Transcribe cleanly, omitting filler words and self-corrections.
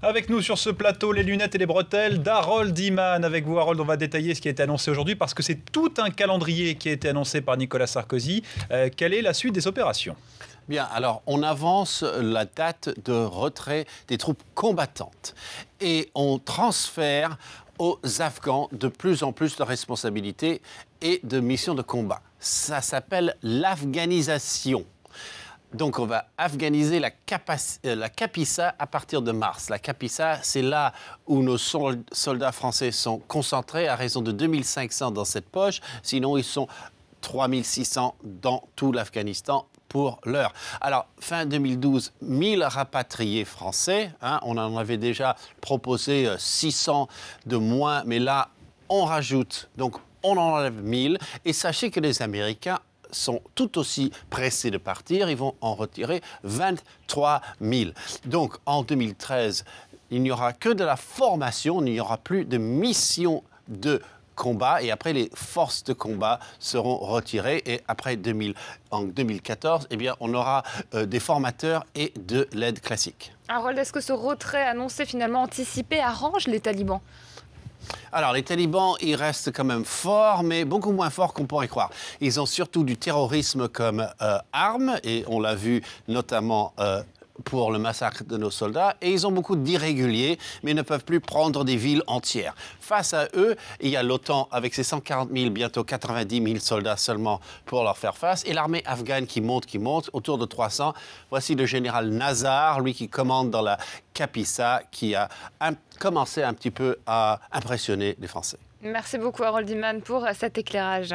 Avec nous sur ce plateau, les lunettes et les bretelles d'Harold Iman. Avec vous, Harold, on va détailler ce qui a été annoncé aujourd'hui parce que c'est tout un calendrier qui a été annoncé par Nicolas Sarkozy. Quelle est la suite des opérations ? Bien, alors on avance la date de retrait des troupes combattantes et on transfère aux Afghans de plus en plus de responsabilités et de missions de combat. Ça s'appelle l'afghanisation. Donc on va afghaniser la Capissa à partir de mars. La Capissa, c'est là où nos soldats français sont concentrés à raison de 2500 dans cette poche. Sinon, ils sont 3600 dans tout l'Afghanistan pour l'heure. Alors, fin 2012, 1000 rapatriés français. On en avait déjà proposé 600 de moins, mais là, on rajoute. Donc, on en enlève 1000. Et sachez que les Américains sont tout aussi pressés de partir. Ils vont en retirer 23 000. Donc, en 2013, il n'y aura que de la formation. Il n'y aura plus de mission de combat. Et après, les forces de combat seront retirées. Et après, en 2014, eh bien, on aura des formateurs et de l'aide classique. Harold, est-ce que ce retrait annoncé, finalement anticipé, arrange les talibans ? Alors, les talibans, ils restent quand même forts, mais beaucoup moins forts qu'on pourrait croire. Ils ont surtout du terrorisme comme arme, et on l'a vu notamment pour le massacre de nos soldats, et ils ont beaucoup d'irréguliers, mais ne peuvent plus prendre des villes entières. Face à eux, il y a l'OTAN avec ses 140 000, bientôt 90 000 soldats seulement pour leur faire face, et l'armée afghane qui monte, autour de 300. Voici le général Nazar, lui qui commande dans la Capissa, qui a commencé un petit peu à impressionner les Français. Merci beaucoup Harold Iman pour cet éclairage.